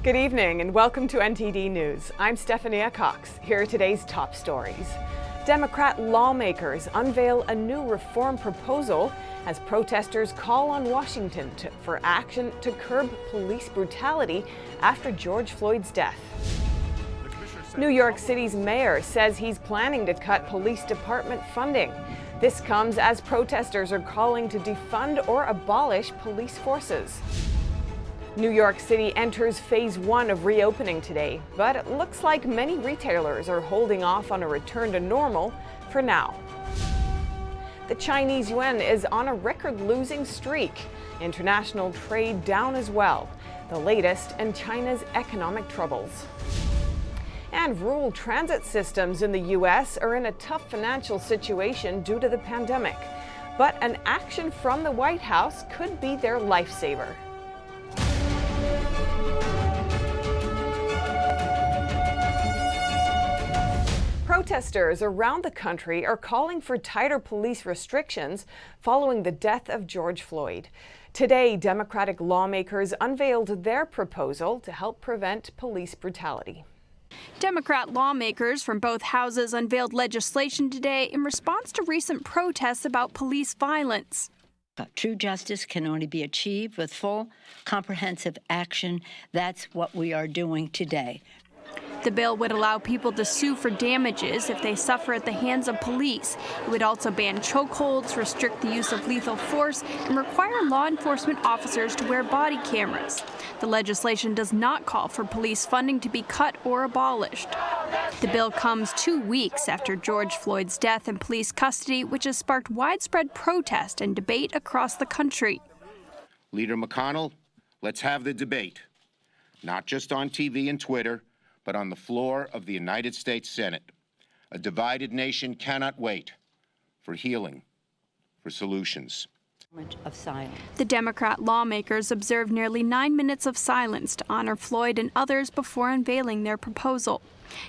Good evening and welcome to NTD News. I'm Stephania Cox. Here are today's top stories. Democrat lawmakers unveil a new reform proposal as protesters call on Washington for action to curb police brutality after George Floyd's death. New York City's mayor says he's planning to cut police department funding. This comes as protesters are calling to defund or abolish police forces. New York City enters phase 1 of reopening today, but it looks like many retailers are holding off on a return to normal for now. The Chinese yuan is on a record-losing streak. International trade down as well, the latest in China's economic troubles. And rural transit systems in the U.S. are in a tough financial situation due to the pandemic. But an action from the White House could be their lifesaver. Protesters around the country are calling for tighter police restrictions following the death of George Floyd. Today, Democratic lawmakers unveiled their proposal to help prevent police brutality. Democrat lawmakers from both houses unveiled legislation today in response to recent protests about police violence. True justice can only be achieved with full, comprehensive action. That's what we are doing today. The bill would allow people to sue for damages if they suffer at the hands of police. It would also ban chokeholds, restrict the use of lethal force, and require law enforcement officers to wear body cameras. The legislation does not call for police funding to be cut or abolished. The bill comes 2 weeks after George Floyd's death in police custody, which has sparked widespread protest and debate across the country. Leader McConnell, let's have the debate, not just on TV and Twitter, but on the floor of the United States Senate. A divided nation cannot wait for healing, for solutions. Of silence. The Democrat lawmakers observed nearly 9 minutes of silence to honor Floyd and others before unveiling their proposal.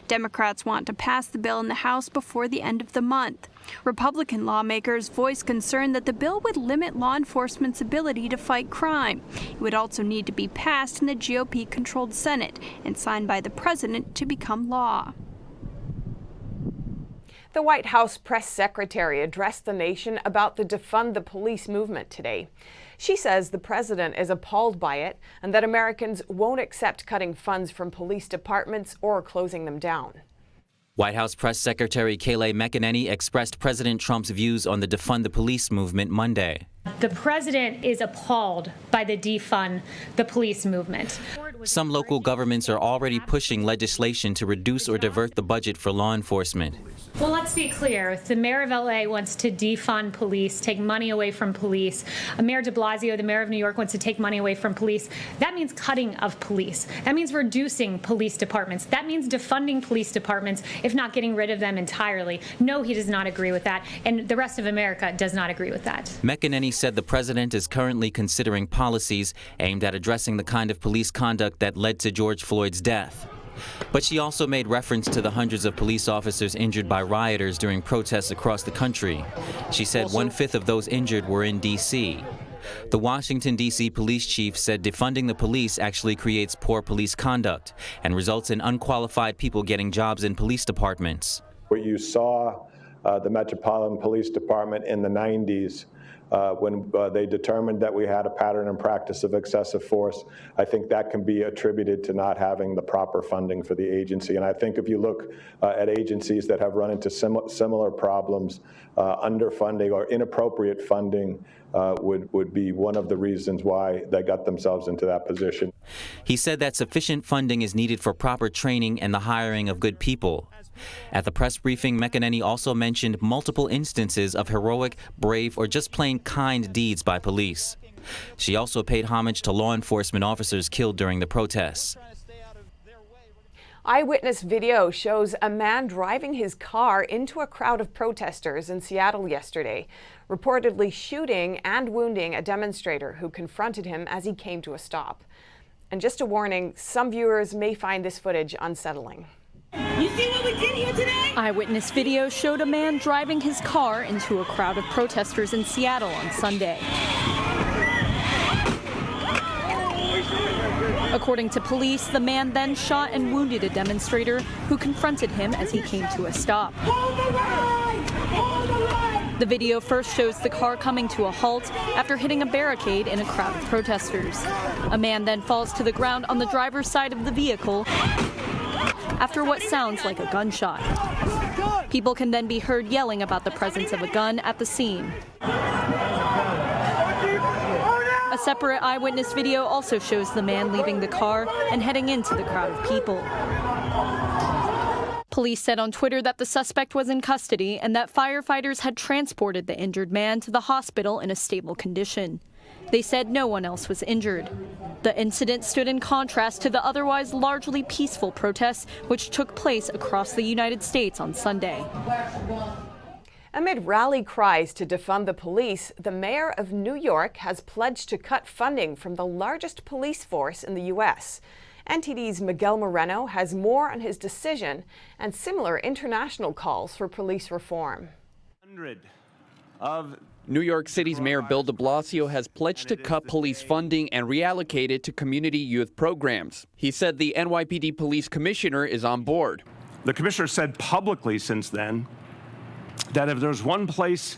Democrats want to pass the bill in the House before the end of the month. Republican lawmakers voiced concern that the bill would limit law enforcement's ability to fight crime. It would also need to be passed in the GOP-controlled Senate and signed by the president to become law. The White House press secretary addressed the nation about the Defund the Police movement today. She says the president is appalled by it and that Americans won't accept cutting funds from police departments or closing them down. White House Press Secretary Kayleigh McEnany expressed President Trump's views on the Defund the Police movement Monday. The president is appalled by the Defund the Police movement. Some local governments are already pushing legislation to reduce or divert the budget for law enforcement. Well, let's be clear. If the mayor of LA wants to defund police, take money away from police, Mayor de Blasio, the mayor of New York, wants to take money away from police, that means cutting of police. That means reducing police departments. That means defunding police departments, if not getting rid of them entirely. No, he does not agree with that, and the rest of America does not agree with that. McEnany said the president is currently considering policies aimed at addressing the kind of police conduct that led to George Floyd's death. But she also made reference to the hundreds of police officers injured by rioters during protests across the country. She said 1/5 of those injured were in D.C. The Washington, D.C. police chief said defunding the police actually creates poor police conduct and results in unqualified people getting jobs in police departments. Where you saw the Metropolitan Police Department in the 90s, when they determined that we had a pattern and practice of excessive force, I think that can be attributed to not having the proper funding for the agency. And I think if you look at agencies that have run into similar problems, underfunding or inappropriate funding would be one of the reasons why they got themselves into that position. He said that sufficient funding is needed for proper training and the hiring of good people. At the press briefing, McEnany also mentioned multiple instances of heroic, brave, or just plain kind deeds by police. She also paid homage to law enforcement officers killed during the protests. Eyewitness video shows a man driving his car into a crowd of protesters in Seattle yesterday, reportedly shooting and wounding a demonstrator who confronted him as he came to a stop. And just a warning, some viewers may find this footage unsettling. You see what we did here today? Eyewitness video showed a man driving his car into a crowd of protesters in Seattle on Sunday. According According to police, the man then shot and wounded a demonstrator who confronted him as he came to a stop. The video first shows the car coming to a halt after hitting a barricade in a crowd of protesters. A man then falls to the ground on the driver's side of the vehicle after what sounds like a gunshot. People can then be heard yelling about the presence of a gun at the scene. A separate eyewitness video also shows the man leaving the car and heading into the crowd of people. Police said on Twitter that the suspect was in custody and that firefighters had transported the injured man to the hospital in a stable condition. They said no one else was injured. The incident stood in contrast to the otherwise largely peaceful protests which took place across the United States on Sunday. Amid rally cries to defund the police, the mayor of New York has pledged to cut funding from the largest police force in the U.S. NTD's Miguel Moreno has more on his decision and similar international calls for police reform. New York City's Mayor Bill de Blasio has pledged to cut police funding and reallocate it to community youth programs. He said the NYPD police commissioner is on board. The commissioner said publicly since then that if there's one place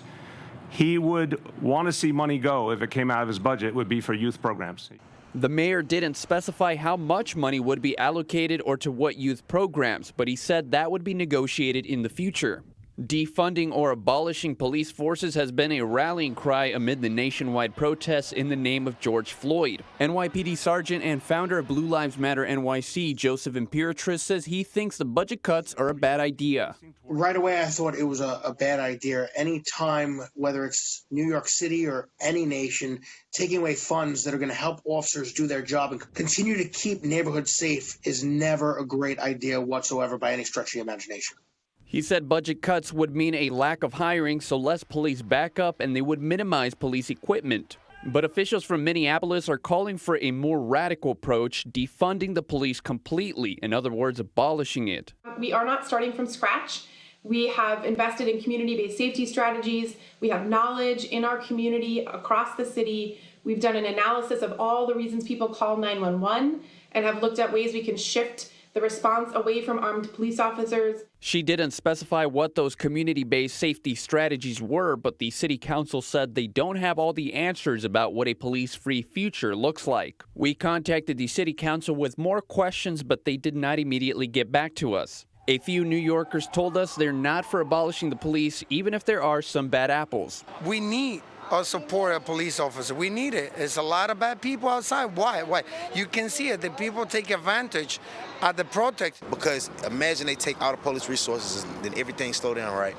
he would want to see money go if it came out of his budget, it would be for youth programs. The mayor didn't specify how much money would be allocated or to what youth programs, but he said that would be negotiated in the future. Defunding or abolishing police forces has been a rallying cry amid the nationwide protests in the name of George Floyd. NYPD Sergeant and founder of Blue Lives Matter NYC, Joseph Imperatrice, says he thinks the budget cuts are a bad idea. Right away, I thought it was a bad idea. Any time, whether it's New York City or any nation, taking away funds that are going to help officers do their job and continue to keep neighborhoods safe is never a great idea whatsoever by any stretch of the imagination. He said budget cuts would mean a lack of hiring, so less police backup, and they would minimize police equipment. But officials from Minneapolis are calling for a more radical approach, defunding the police completely, in other words, abolishing it. We are not starting from scratch. We have invested in community-based safety strategies. We have knowledge in our community across the city. We've done an analysis of all the reasons people call 911 and have looked at ways we can shift the response away from armed police officers. She didn't specify what those community-based safety strategies were, but the city council said they don't have all the answers about what a police-free future looks like. We contacted the city council with more questions, but they did not immediately get back to us. A few New Yorkers told us they're not for abolishing the police, even if there are some bad apples. We need or support a police officer. We need it. There's a lot of bad people outside. Why? You can see it. The people take advantage of the protest. Because imagine they take all the police resources and then everything slow down, right?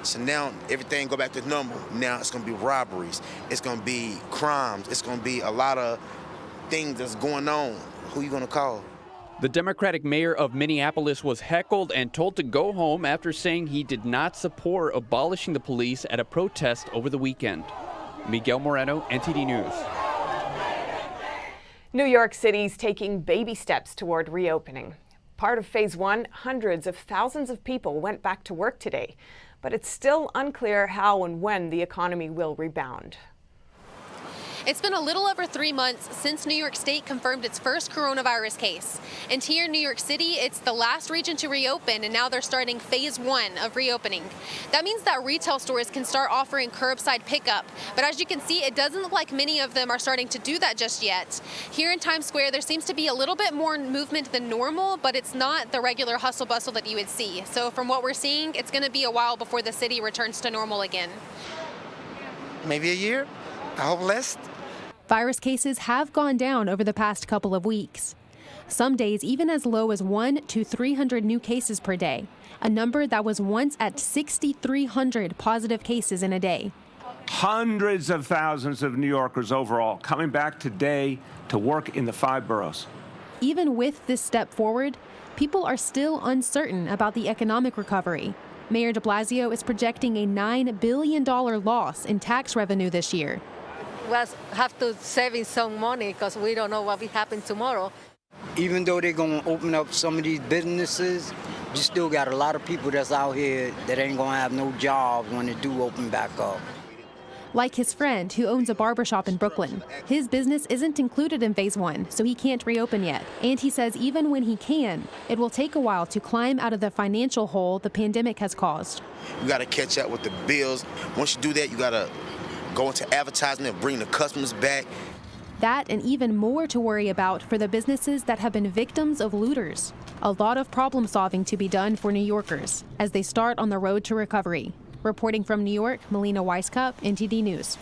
So now everything go back to normal. Now it's going to be robberies. It's going to be crimes. It's going to be a lot of things that's going on. Who you going to call? The Democratic mayor of Minneapolis was heckled and told to go home after saying he did not support abolishing the police at a protest over the weekend. Miguel Moreno, NTD News. New York City's taking baby steps toward reopening. Part of Phase 1, hundreds of thousands of people went back to work today, but it's still unclear how and when the economy will rebound. It's been a little over 3 months since New York State confirmed its first coronavirus case. And here in New York City, it's the last region to reopen, and now they're starting Phase 1 of reopening. That means that retail stores can start offering curbside pickup. But as you can see, it doesn't look like many of them are starting to do that just yet. Here in Times Square, there seems to be a little bit more movement than normal, but it's not the regular hustle bustle that you would see. So from what we're seeing, it's going to be a while before the city returns to normal again. Maybe a year. I hope less. Virus cases have gone down over the past couple of weeks. Some days even as low as 100 to 300 new cases per day, a number that was once at 6,300 positive cases in a day. Hundreds of thousands of New Yorkers overall coming back today to work in the 5 boroughs. Even with this step forward, people are still uncertain about the economic recovery. Mayor de Blasio is projecting a $9 billion loss in tax revenue this year. We'll have to save some money because we don't know what will happen tomorrow. Even though they're going to open up some of these businesses, you still got a lot of people that's out here that ain't going to have no jobs when they do open back up. Like his friend who owns a barbershop in Brooklyn. His business isn't included in Phase 1, so he can't reopen yet. And he says even when he can, it will take a while to climb out of the financial hole the pandemic has caused. You got to catch up with the bills. Once you do that, you got to go into advertising and bring the customers back. That and even more to worry about for the businesses that have been victims of looters. A lot of problem solving to be done for New Yorkers as they start on the road to recovery. Reporting from New York, Melina Weisskopf, NTD News.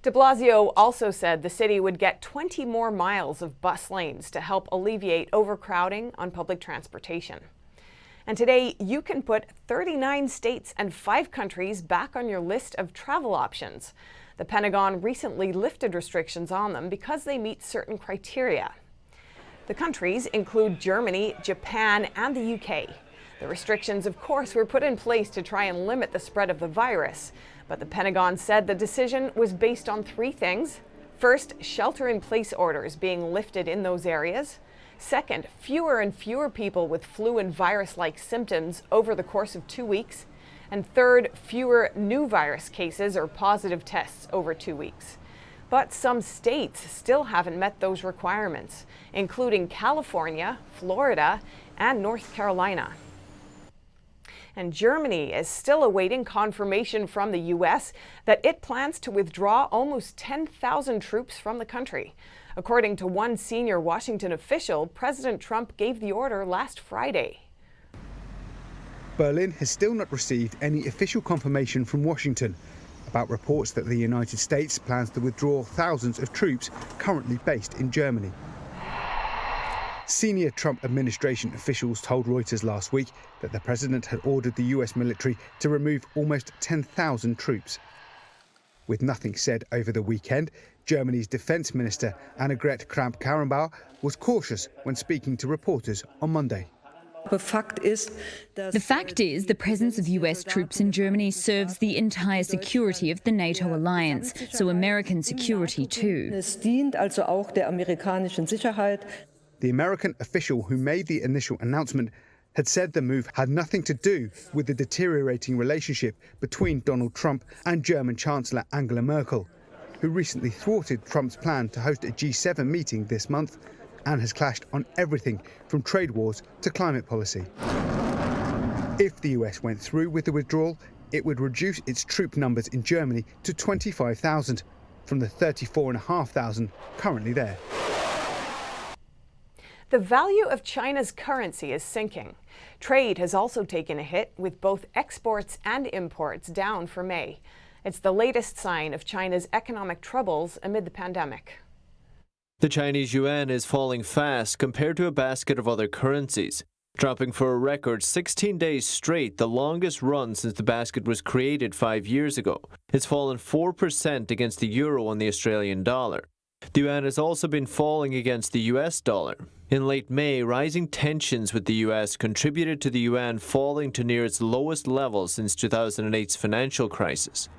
De Blasio also said the city would get 20 more miles of bus lanes to help alleviate overcrowding on public transportation. And today, you can put 39 states and 5 countries back on your list of travel options. The Pentagon recently lifted restrictions on them because they meet certain criteria. The countries include Germany, Japan, and the UK. The restrictions, of course, were put in place to try and limit the spread of the virus. But the Pentagon said the decision was based on 3 things. First, shelter-in-place orders being lifted in those areas. Second, fewer and fewer people with flu and virus-like symptoms over the course of 2 weeks. And third, fewer new virus cases or positive tests over 2 weeks. But some states still haven't met those requirements, including California, Florida, and North Carolina. And Germany is still awaiting confirmation from the U.S. that it plans to withdraw almost 10,000 troops from the country. According to one senior Washington official, President Trump gave the order last Friday. Berlin has still not received any official confirmation from Washington about reports that the United States plans to withdraw thousands of troops currently based in Germany. Senior Trump administration officials told Reuters last week that the president had ordered the US military to remove almost 10,000 troops. With nothing said over the weekend, Germany's defense minister Annegret Kramp-Karrenbauer was cautious when speaking to reporters on Monday. The fact is, the presence of US troops in Germany serves the entire security of the NATO alliance, so American security too. The American official who made the initial announcement had said the move had nothing to do with the deteriorating relationship between Donald Trump and German Chancellor Angela Merkel, who recently thwarted Trump's plan to host a G7 meeting this month and has clashed on everything from trade wars to climate policy. If the US went through with the withdrawal, it would reduce its troop numbers in Germany to 25,000 from the 34,500 currently there. The value of China's currency is sinking. Trade has also taken a hit, with both exports and imports down for May. It's the latest sign of China's economic troubles amid the pandemic. The Chinese yuan is falling fast compared to a basket of other currencies, dropping for a record 16 days straight, the longest run since the basket was created 5 years ago. It's fallen 4% against the euro and the Australian dollar. The yuan has also been falling against the US dollar. In late May, rising tensions with the US contributed to the yuan falling to near its lowest level since 2008's financial crisis.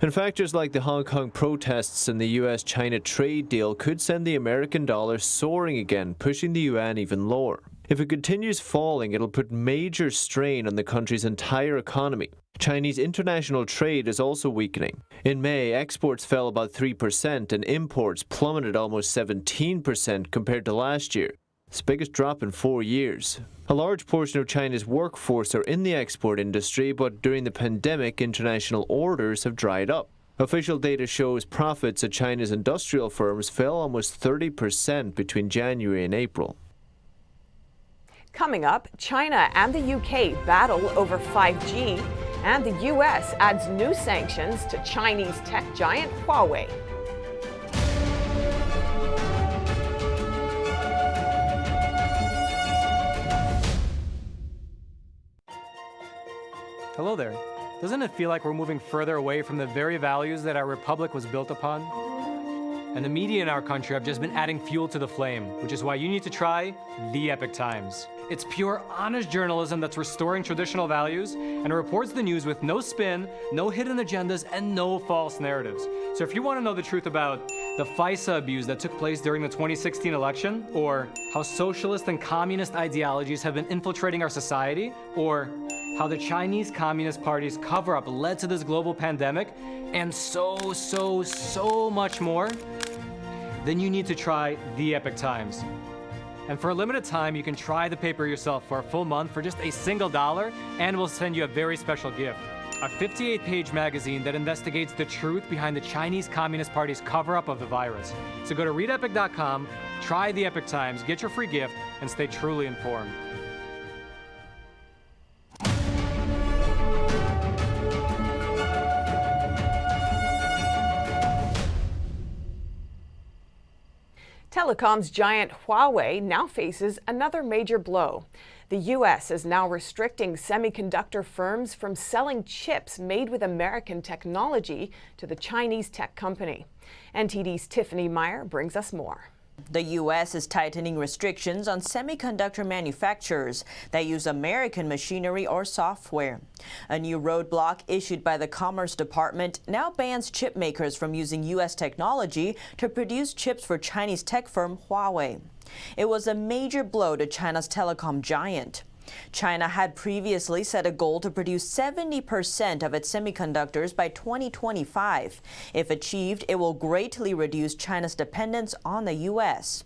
And factors like the Hong Kong protests and the US-China trade deal could send the American dollar soaring again, pushing the yuan even lower. If it continues falling, it'll put major strain on the country's entire economy. Chinese international trade is also weakening. In May, exports fell about 3% and imports plummeted almost 17% compared to last year. It's the biggest drop in 4 years. A large portion of China's workforce are in the export industry, but during the pandemic, international orders have dried up. Official data shows profits at China's industrial firms fell almost 30% between January and April. Coming up, China and the UK battle over 5G, and the US adds new sanctions to Chinese tech giant Huawei. Hello there. Doesn't it feel like we're moving further away from the very values that our republic was built upon? And the media in our country have just been adding fuel to the flame, which is why you need to try The Epoch Times. It's pure, honest journalism that's restoring traditional values and reports the news with no spin, no hidden agendas, and no false narratives. So if you want to know the truth about the FISA abuse that took place during the 2016 election, or how socialist and communist ideologies have been infiltrating our society, or how the Chinese Communist Party's cover-up led to this global pandemic, and so much more, then you need to try The Epoch Times. And for a limited time, you can try the paper yourself for a full month for just $1, and we'll send you a very special gift. A 58-page magazine that investigates the truth behind the Chinese Communist Party's cover-up of the virus. So go to readepoch.com, try The Epoch Times, get your free gift, and stay truly informed. Telecom's giant Huawei now faces another major blow. The U.S. is now restricting semiconductor firms from selling chips made with American technology to the Chinese tech company. NTD's Tiffany Meyer brings us more. The U.S. is tightening restrictions on semiconductor manufacturers that use American machinery or software. A new roadblock issued by the Commerce Department now bans chip makers from using U.S. technology to produce chips for Chinese tech firm Huawei. It was a major blow to China's telecom giant. China had previously set a goal to produce 70% of its semiconductors by 2025. If achieved, it will greatly reduce China's dependence on the U.S.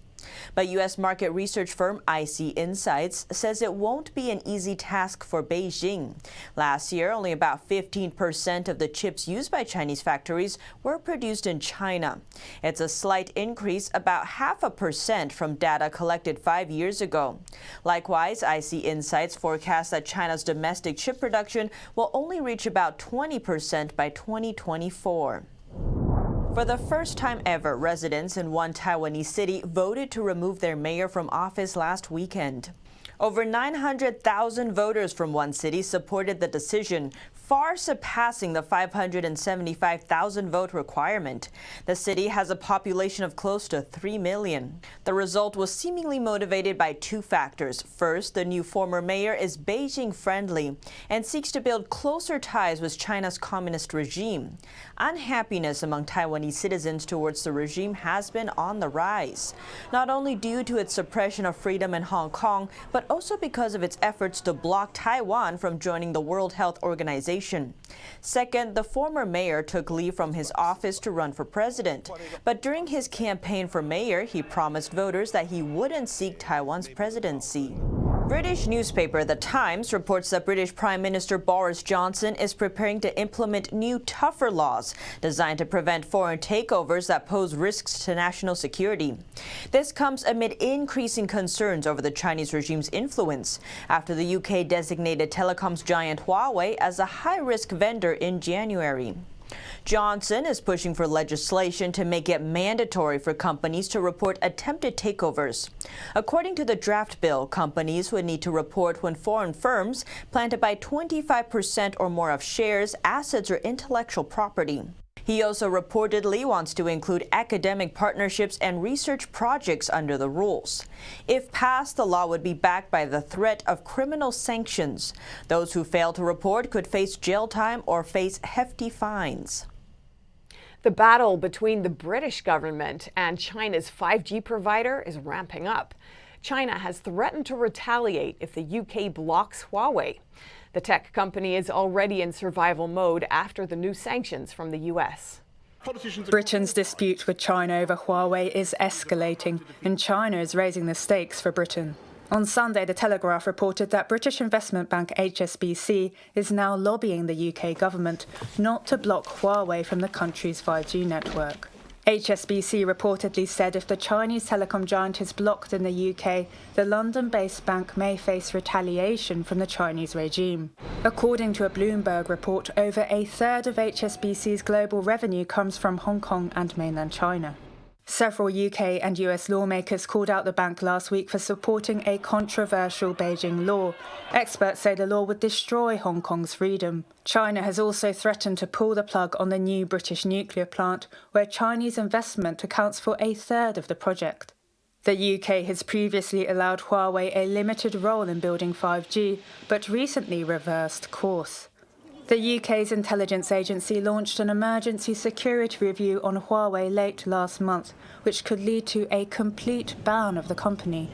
But U.S. market research firm IC Insights says it won't be an easy task for Beijing. Last year, only about 15% of the chips used by Chinese factories were produced in China. It's a slight increase, about 0.5% from data collected 5 years ago. Likewise, IC Insights forecasts that China's domestic chip production will only reach about 20% by 2024. For the first time ever, residents in one Taiwanese city voted to remove their mayor from office last weekend. Over 900,000 voters from one city supported the decision, far surpassing the 575,000 vote requirement. The city has a population of close to 3 million. The result was seemingly motivated by two factors. First, the new former mayor is Beijing-friendly and seeks to build closer ties with China's communist regime. Unhappiness among Taiwanese citizens towards the regime has been on the rise, not only due to its suppression of freedom in Hong Kong, but also because of its efforts to block Taiwan from joining the World Health Organization. Second, the former mayor took leave from his office to run for president. But during his campaign for mayor, he promised voters that he wouldn't seek Taiwan's presidency. British newspaper The Times reports that British Prime Minister Boris Johnson is preparing to implement new, tougher laws designed to prevent foreign takeovers that pose risks to national security. This comes amid increasing concerns over the Chinese regime's influence after the UK designated telecoms giant Huawei as a high-risk vendor in January. Johnson is pushing for legislation to make it mandatory for companies to report attempted takeovers. According to the draft bill, companies would need to report when foreign firms plan to buy 25% or more of shares, assets, or intellectual property. He also reportedly wants to include academic partnerships and research projects under the rules. If passed, the law would be backed by the threat of criminal sanctions. Those who fail to report could face jail time or face hefty fines. The battle between the British government and China's 5G provider is ramping up. China has threatened to retaliate if the UK blocks Huawei. The tech company is already in survival mode after the new sanctions from the US. Britain's dispute with China over Huawei is escalating, and China is raising the stakes for Britain. On Sunday, The Telegraph reported that British investment bank HSBC is now lobbying the UK government not to block Huawei from the country's 5G network. HSBC reportedly said if the Chinese telecom giant is blocked in the UK, the London-based bank may face retaliation from the Chinese regime. According to a Bloomberg report, over a third of HSBC's global revenue comes from Hong Kong and mainland China. Several UK and US lawmakers called out the bank last week for supporting a controversial Beijing law. Experts say the law would destroy Hong Kong's freedom. China has also threatened to pull the plug on the new British nuclear plant, where Chinese investment accounts for a third of the project. The UK has previously allowed Huawei a limited role in building 5G, but recently reversed course. The UK's intelligence agency launched an emergency security review on Huawei late last month, which could lead to a complete ban of the company.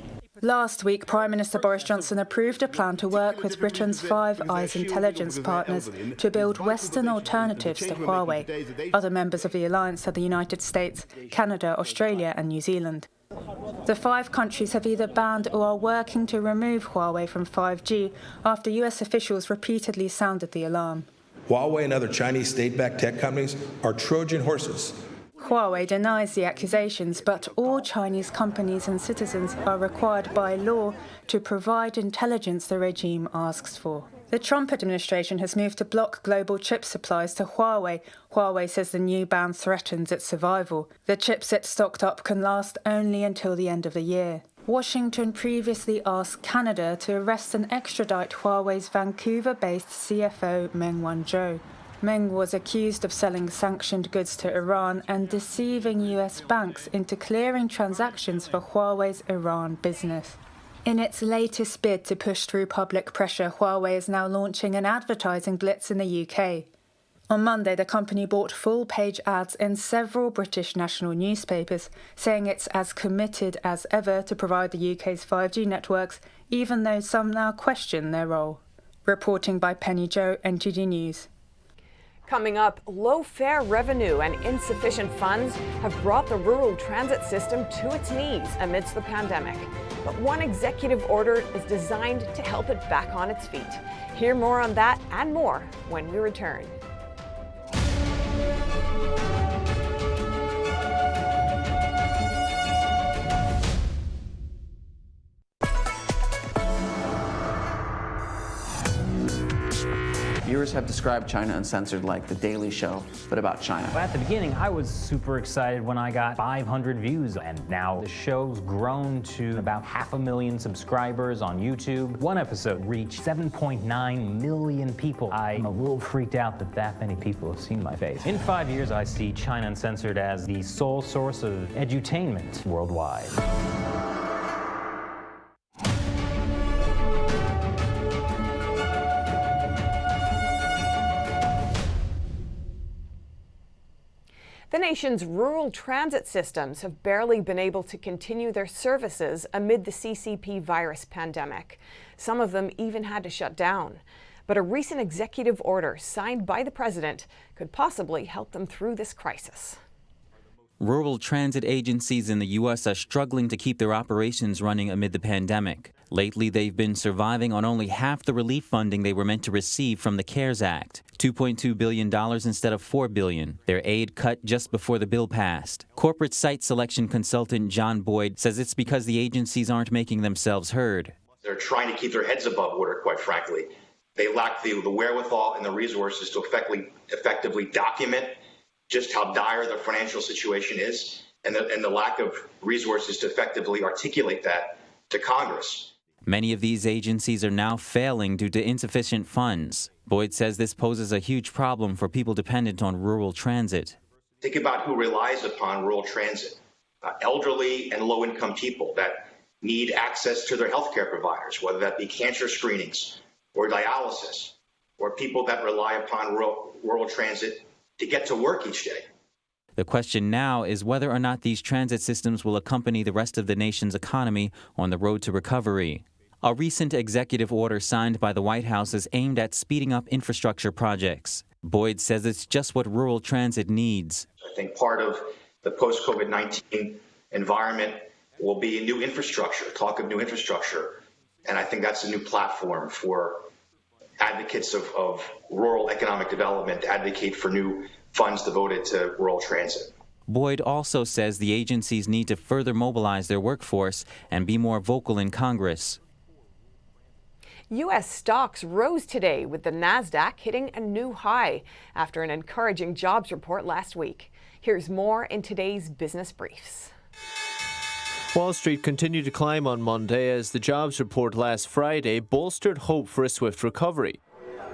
Last week, Prime Minister Boris Johnson approved a plan to work with Britain's Five Eyes intelligence partners to build Western alternatives to Huawei. Other members of the alliance are the United States, Canada, Australia and New Zealand. The 5 countries have either banned or are working to remove Huawei from 5G after US officials repeatedly sounded the alarm. Huawei and other Chinese state-backed tech companies are Trojan horses. Huawei denies the accusations, but all Chinese companies and citizens are required by law to provide intelligence the regime asks for. The Trump administration has moved to block global chip supplies to Huawei. Huawei says the new ban threatens its survival. The chips it stocked up can last only until the end of the year. Washington previously asked Canada to arrest and extradite Huawei's Vancouver-based CFO Meng Wanzhou. Meng was accused of selling sanctioned goods to Iran and deceiving US banks into clearing transactions for Huawei's Iran business. In its latest bid to push through public pressure, Huawei is now launching an advertising blitz in the UK. On Monday, the company bought full-page ads in several British national newspapers, saying it's as committed as ever to provide the UK's 5G networks, even though some now question their role. Reporting by Penny Joe, NTD News. Coming up, low fare revenue and insufficient funds have brought the rural transit system to its knees amidst the pandemic. But one executive order is designed to help it back on its feet. Hear more on that and more when we return. Viewers have described China Uncensored like The Daily Show, but about China. At the beginning, I was super excited when I got 500 views, and now the show's grown to about 500,000 subscribers on YouTube. One episode reached 7.9 million people. I'm a little freaked out that that many people have seen my face. In 5 years, I see China Uncensored as the sole source of edutainment worldwide. The nation's rural transit systems have barely been able to continue their services amid the CCP virus pandemic. Some of them even had to shut down. But a recent executive order signed by the president could possibly help them through this crisis. Rural transit agencies in the U.S. are struggling to keep their operations running amid the pandemic. Lately, they've been surviving on only half the relief funding they were meant to receive from the CARES Act, $2.2 billion instead of $4 billion. Their aid cut just before the bill passed. Corporate site selection consultant John Boyd says it's because the agencies aren't making themselves heard. They're trying to keep their heads above water, quite frankly. They lack the wherewithal and the resources to effectively document just how dire the financial situation is, and the lack of resources to effectively articulate that to Congress. Many of these agencies are now failing due to insufficient funds. Boyd says this poses a huge problem for people dependent on rural transit. Think about who relies upon rural transit. Elderly and low-income people that need access to their healthcare providers, whether that be cancer screenings or dialysis, or people that rely upon rural transit to get to work each day. The question now is whether or not these transit systems will accompany the rest of the nation's economy on the road to recovery. A recent executive order signed by the White House is aimed at speeding up infrastructure projects. Boyd says it's just what rural transit needs. I think part of the post-COVID-19 environment will be new infrastructure, talk of new infrastructure. And I think that's a new platform for advocates of rural economic development to advocate for new funds devoted to rural transit. Boyd also says the agencies need to further mobilize their workforce and be more vocal in Congress. U.S. stocks rose today with the Nasdaq hitting a new high after an encouraging jobs report last week. Here's more in today's Business Briefs. Wall Street continued to climb on Monday as the jobs report last Friday bolstered hope for a swift recovery.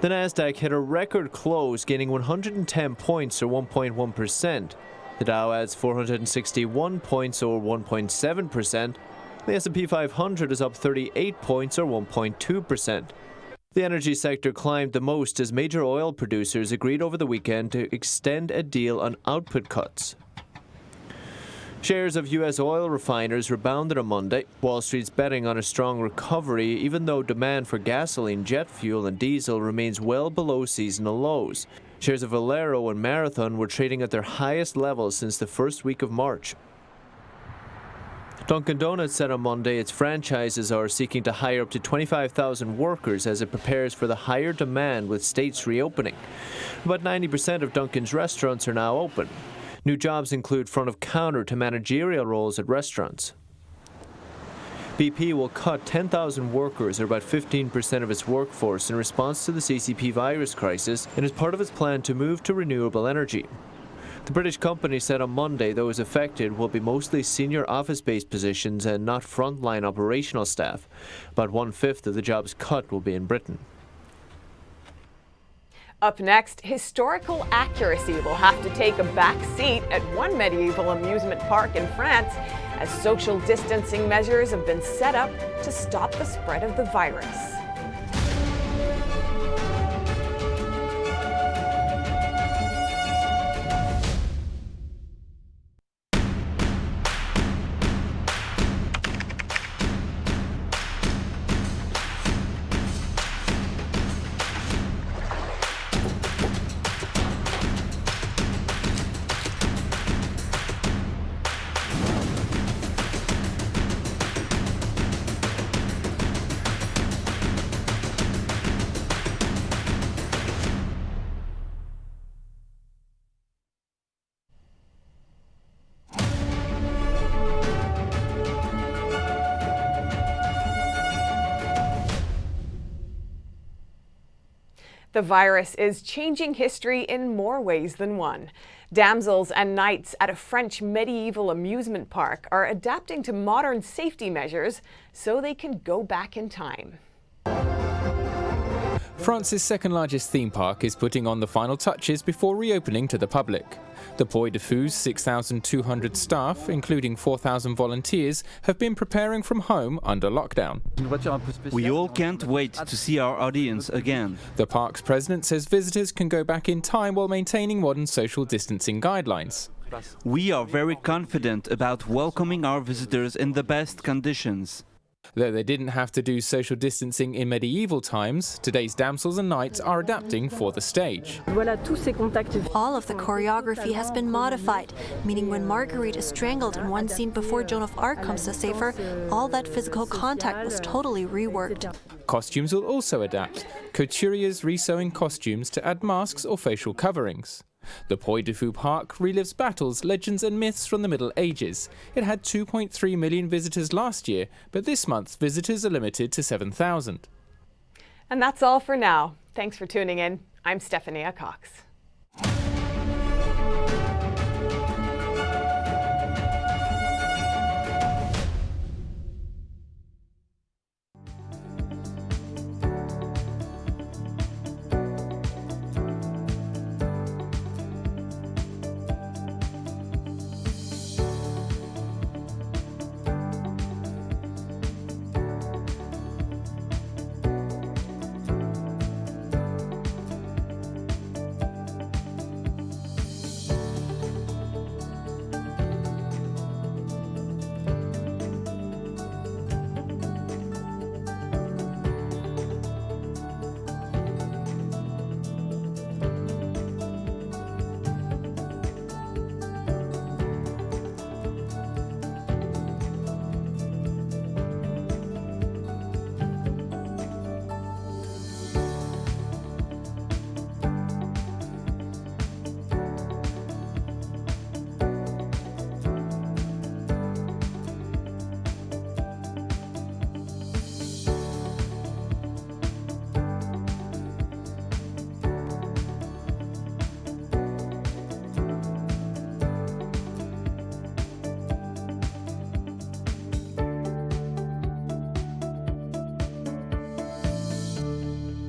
The Nasdaq hit a record close, gaining 110 points or 1.1%. The Dow adds 461 points or 1.7%. The S&P 500 is up 38 points or 1.2%. The energy sector climbed the most as major oil producers agreed over the weekend to extend a deal on output cuts. Shares of U.S. oil refiners rebounded on Monday. Wall Street's betting on a strong recovery, even though demand for gasoline, jet fuel and diesel remains well below seasonal lows. Shares of Valero and Marathon were trading at their highest levels since the first week of March. Dunkin' Donuts said on Monday its franchises are seeking to hire up to 25,000 workers as it prepares for the higher demand with states reopening. About 90% of Dunkin's restaurants are now open. New jobs include front-of-counter to managerial roles at restaurants. BP will cut 10,000 workers, or about 15% of its workforce, in response to the CCP virus crisis and as part of its plan to move to renewable energy. The British company said on Monday those affected will be mostly senior office-based positions and not frontline operational staff. About 1/5 of the jobs cut will be in Britain. Up next, historical accuracy will have to take a back seat at one medieval amusement park in France as social distancing measures have been set up to stop the spread of the virus. The virus is changing history in more ways than one. Damsels and knights at a French medieval amusement park are adapting to modern safety measures so they can go back in time. France's second largest theme park is putting on the final touches before reopening to the public. The Puy de Fou's 6,200 staff, including 4,000 volunteers, have been preparing from home under lockdown. We all can't wait to see our audience again. The park's president says visitors can go back in time while maintaining modern social distancing guidelines. We are very confident about welcoming our visitors in the best conditions. Though they didn't have to do social distancing in medieval times, today's damsels and knights are adapting for the stage. All of the choreography has been modified, meaning when Marguerite is strangled in one scene before Joan of Arc comes to save her, all that physical contact was totally reworked. Costumes will also adapt, couturiers resewing costumes to add masks or facial coverings. The Puy de Fou Park relives battles, legends and myths from the Middle Ages. It had 2.3 million visitors last year, but this month visitors are limited to 7,000. And that's all for now. Thanks for tuning in. I'm Stephanie Cox.